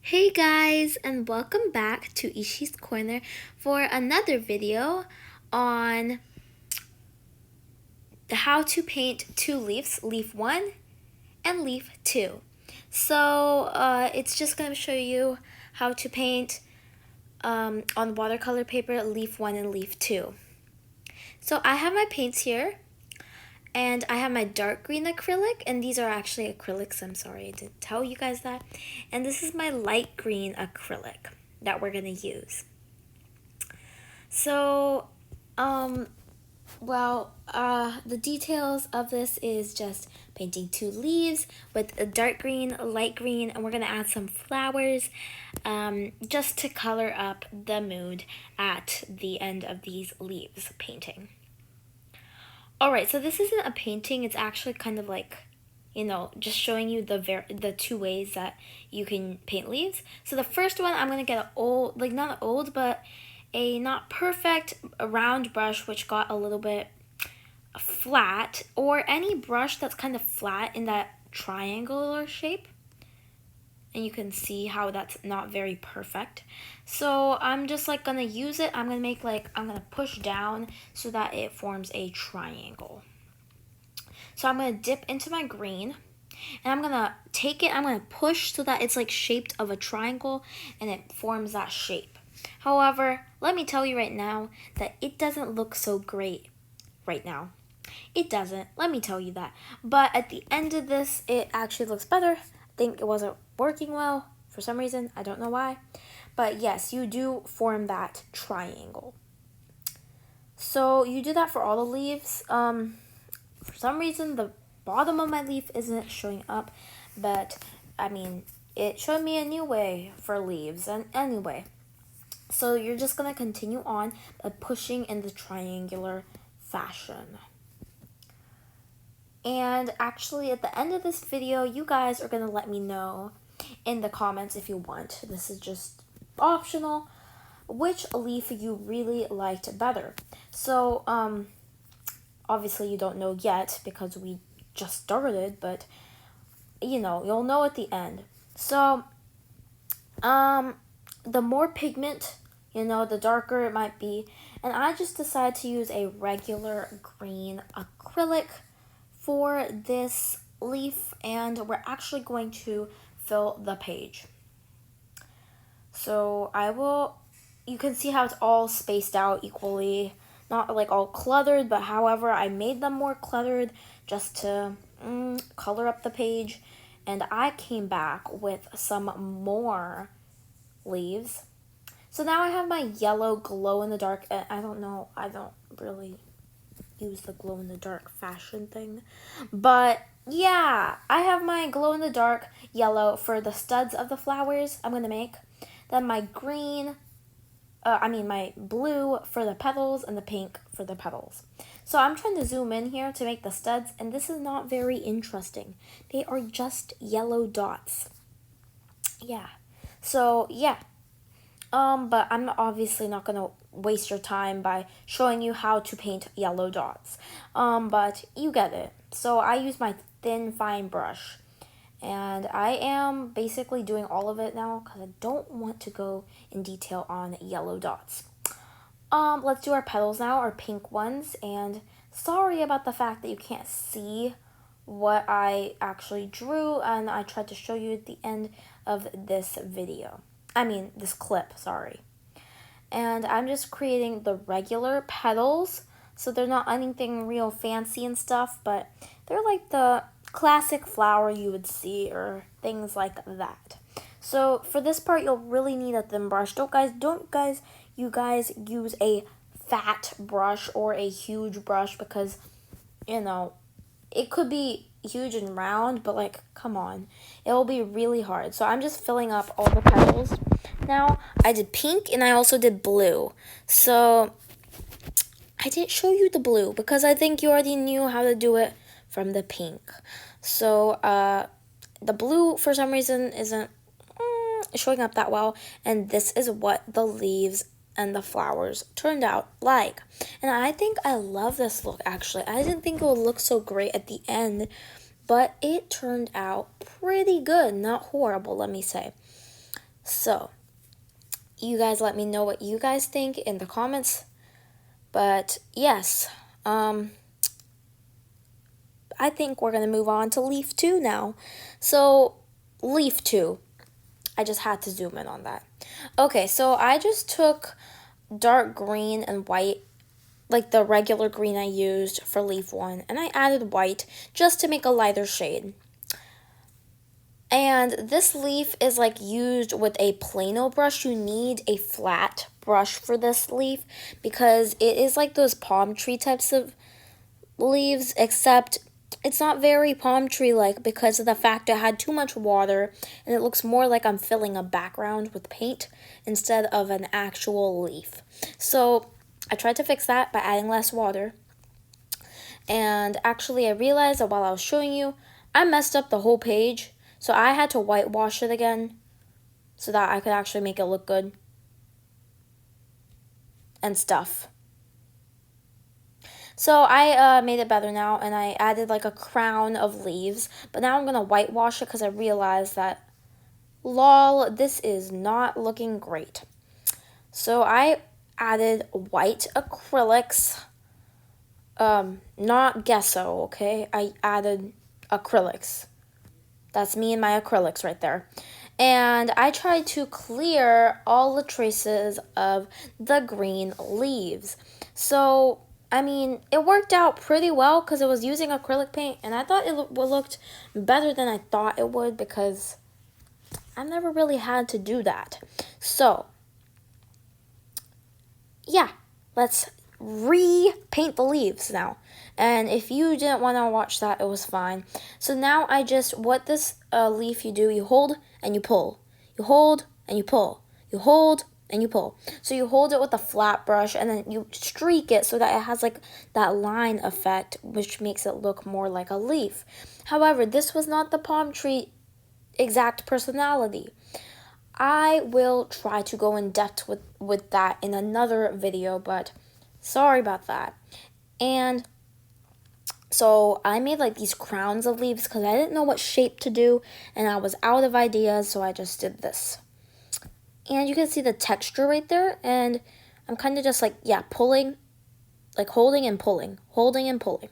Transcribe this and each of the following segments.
Hey guys, and welcome back to Ishi's Corner for another video on how to paint two leaves, leaf 1 and leaf 2. So it's just going to show you how to paint on watercolor paper leaf 1 and leaf 2. So I have my paints here, and I have my dark green acrylic, and these are actually acrylics. I'm sorry I didn't tell you guys that. And this is my light green acrylic that we're going to use. So, the details of this is just painting two leaves with a dark green, light green, and we're going to add some flowers just to color up the mood at the end of these leaves painting. Alright, so this isn't a painting, it's actually kind of like, just showing you the two ways that you can paint leaves. So the first one, I'm going to get an old, not old, but a not perfect round brush which got a little bit flat, or any brush that's kind of flat in that triangular shape. And you can see how that's not very perfect. So I'm just gonna use it. I'm gonna push down so that it forms a triangle. So I'm gonna dip into my green, and I'm gonna take it, I'm gonna push so that it's shaped of a triangle and it forms that shape. However, let me tell you right now that it doesn't look so great right now. It doesn't, let me tell you that. But at the end of this, it actually looks better. I think it wasn't working well for some reason. I don't know why. But yes, you do form that triangle. So you do that for all the leaves. For some reason, the bottom of my leaf isn't showing up. But, it showed me a new way for leaves. And anyway, so you're just going to continue on by pushing in the triangular fashion. And actually, at the end of this video, you guys are going to let me know in the comments if you want. This is just optional. Which leaf you really liked better. So, obviously you don't know yet because we just started, but, you'll know at the end. So, the more pigment, the darker it might be. And I just decided to use a regular green acrylic for this leaf, and we're actually going to fill the page. So you can see how it's all spaced out equally, not all cluttered, but however, I made them more cluttered just to color up the page. And I came back with some more leaves. So now I have my yellow glow-in-the-dark, I don't know, I don't really use the glow-in-the-dark fashion thing. But yeah, I have my glow-in-the-dark yellow for the studs of the flowers I'm going to make. Then my my blue for the petals and the pink for the petals. So I'm trying to zoom in here to make the studs, and this is not very interesting. They are just yellow dots. Yeah. So, yeah. But I'm obviously not going to waste your time by showing you how to paint yellow dots. But you get it. So I use my thin, fine brush. And I am basically doing all of it now because I don't want to go in detail on yellow dots. Let's do our petals now, our pink ones. And sorry about the fact that you can't see what I actually drew, and I tried to show you at the end of this video. This clip, sorry. And I'm just creating the regular petals, so they're not anything real fancy and stuff, but they're like the classic flower you would see or things like that. So for this part, you'll really need a thin brush. Don't you guys use a fat brush or a huge brush, because, it could be huge and round, but come on, it will be really hard. So I'm just filling up all the petals. Now I did pink and I also did blue. So I didn't show you the blue because I think you already knew how to do it from the pink. So the blue for some reason isn't showing up that well, and this is what the leaves and the flowers turned out like. And I think I love this look, actually. I didn't think it would look so great at the end, but it turned out pretty good. Not horrible, let me say. So, you guys let me know what you guys think in the comments. But yes, I think we're going to move on to leaf 2 now. So, leaf 2. I just had to zoom in on that. Okay, so I just took dark green and white, like the regular green I used for leaf 1, and I added white just to make a lighter shade. And this leaf is like used with a plano brush. You need a flat brush for this leaf because it is like those palm tree types of leaves, except it's not very palm tree like because of the fact it had too much water and it looks more like I'm filling a background with paint instead of an actual leaf. So I tried to fix that by adding less water. And actually I realized that while I was showing you, I messed up the whole page. So I had to whitewash it again so that I could actually make it look good and stuff. So I made it better now, and I added like a crown of leaves. But now I'm going to whitewash it because I realized that, lol, this is not looking great. So I added white acrylics, not gesso, okay? I added acrylics. That's me and my acrylics right there. And I tried to clear all the traces of the green leaves. So, I mean, it worked out pretty well because it was using acrylic paint. And I thought it looked better than I thought it would because I've never really had to do that. So, yeah, let's repaint the leaves now. And if you didn't want to watch that, it was fine. So now what this leaf you do, you hold and you pull. You hold and you pull. You hold and you pull. So you hold it with a flat brush and then you streak it so that it has like that line effect, which makes it look more like a leaf. However, this was not the palm tree exact personality. I will try to go in depth with that in another video, but sorry about that. And so I made like these crowns of leaves because I didn't know what shape to do and I was out of ideas, so I just did this. And you can see the texture right there, and I'm kind of just like, yeah, pulling, like holding and pulling, holding and pulling.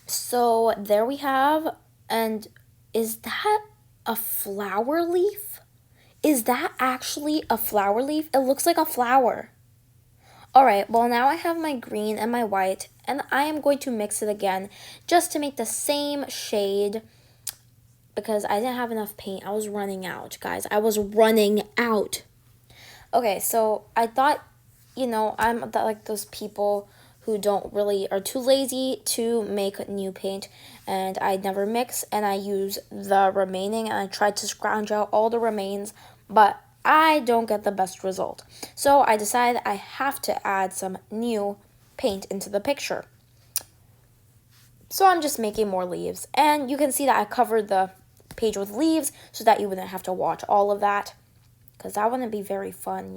So there we have, and is that a flower leaf? Is that actually a flower leaf? It looks like a flower. Alright, well now I have my green and my white, and I am going to mix it again just to make the same shade because I didn't have enough paint. I was running out, guys. I was running out. Okay, so I thought, I'm like those people who are too lazy to make new paint, and I never mix, and I use the remaining, and I tried to scrounge out all the remains, but I don't get the best result. So I decided I have to add some new paint into the picture. So I'm just making more leaves, and you can see that I covered the page with leaves so that you wouldn't have to watch all of that, because that wouldn't be very fun,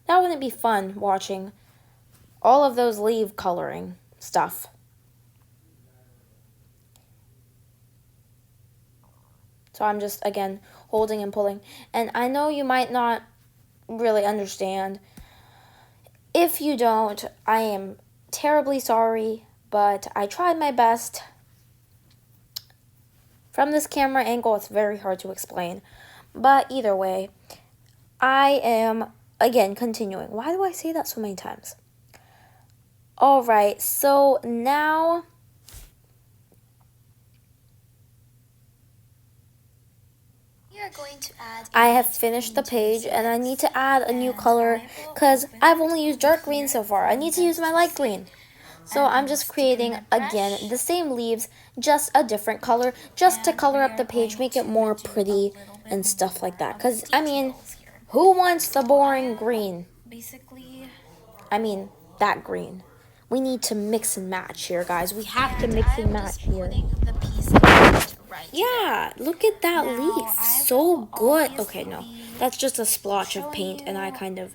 That wouldn't be fun watching all of those leaf coloring stuff. So I'm just, again, holding and pulling. And I know you might not really understand. If you don't, I am terribly sorry, but I tried my best. From this camera angle, it's very hard to explain. But either way, I am, again, continuing. Why do I say that so many times? Alright, so now I have finished the page and I need to add a new color because I've only used dark green so far. I need to use my light green. So I'm just creating, again, the same leaves, just a different color, just to color up the page, make it more pretty and stuff like that. Because, I mean, who wants the boring green? I mean, that green. We need to mix and match here, guys. We have to mix and match here. Yeah, look at that leaf. So good. Okay, no. That's just a splotch of paint, and I kind of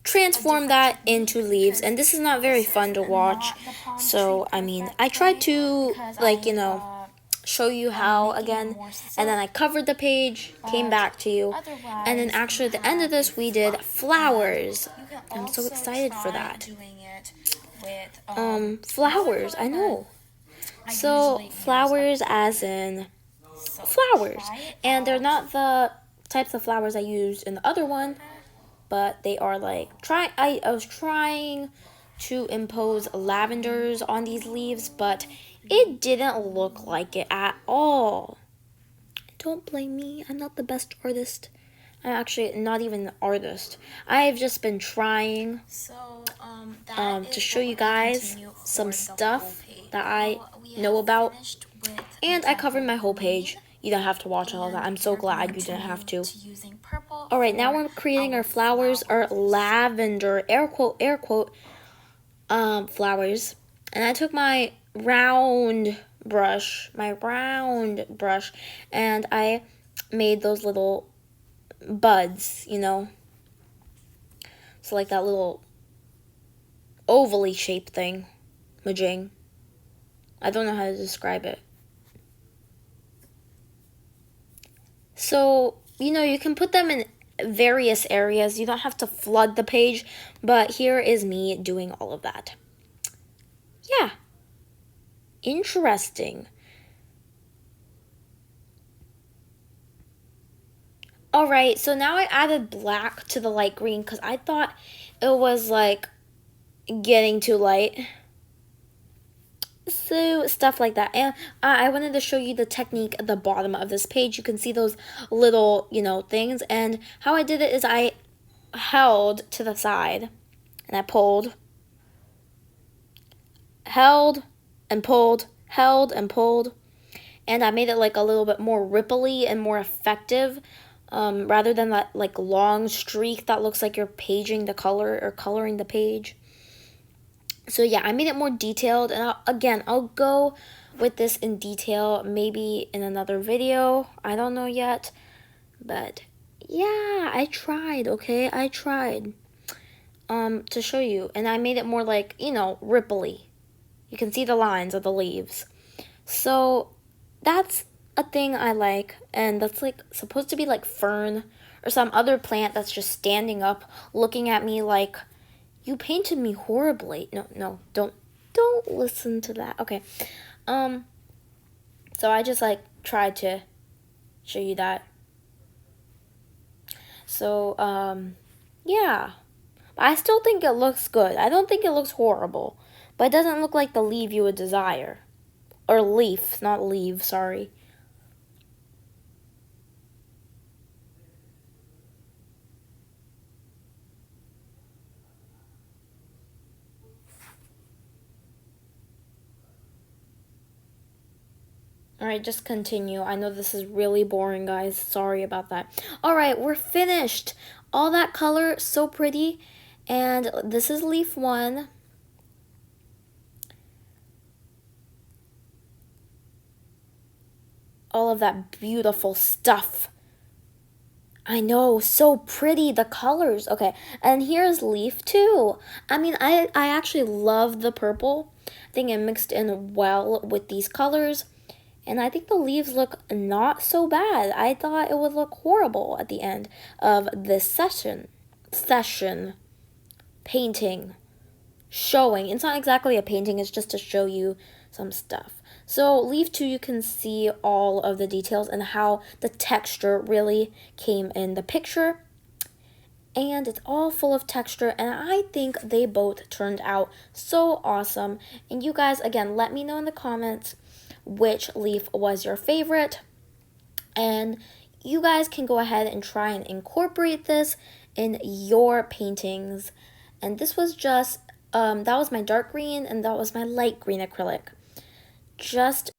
transform that into leaves, and this is not very fun to watch. So, I mean, I tried to, show you how again, and then I covered the page, came back to you, and then actually at the end of this we did flowers. I'm so excited for that. Flowers, I know. So flowers as in flowers, and they're not the types of flowers I used in the other one, but they are like I was trying to impose lavenders on these leaves, but it didn't look like it at all. Don't blame me, I'm not the best artist. I'm actually not even an artist. I've just been trying to show you guys some stuff that I know about, and I covered my whole page. You don't have to watch all of that. I'm so glad you didn't have to. Alright, now we're creating our flowers, our lavender, air quote, flowers. And I took my round brush, and I made those little buds, you know. So like that little ovally shaped thing, Majing. I don't know how to describe it. So, you know, you can put them in various areas. You don't have to flood the page, but here is me doing all of that. Yeah. Interesting. Alright, so now I added black to the light green because I thought it was like getting too light. So stuff like that. And I wanted to show you the technique at the bottom of this page. You can see those little, you know, things. And how I did it is I held to the side and I pulled, held and pulled, held and pulled. And I made it like a little bit more ripply and more effective, rather than that like long streak that looks like you're paging the color or coloring the page. So yeah, I made it more detailed, and I'll go with this in detail maybe in another video. I don't know yet, but yeah, I tried, okay? I tried to show you, and I made it more like, you know, ripply. You can see the lines of the leaves. So that's a thing I like, and that's like supposed to be like fern or some other plant that's just standing up looking at me like, you painted me horribly. No, don't listen to that. Okay. So I just like tried to show you that. So, yeah. But I still think it looks good. I don't think it looks horrible. But it doesn't look like the leaf you would desire. Or leaf, not leave, sorry. Alright, just continue. I know this is really boring, guys. Sorry about that. Alright, we're finished. All that color, so pretty. And this is leaf 1. All of that beautiful stuff. I know, so pretty, the colors. Okay, and here's leaf 2. I mean, I actually love the purple. I think it mixed in well with these colors. And I think the leaves look not so bad. I thought it would look horrible at the end of this session, painting, showing. It's not exactly a painting, it's just to show you some stuff. So leaf 2, you can see all of the details and how the texture really came in the picture. And it's all full of texture, and I think they both turned out so awesome. And you guys, again, let me know in the comments which leaf was your favorite, and you guys can go ahead and try and incorporate this in your paintings. And this was just that was my dark green and that was my light green acrylic. Just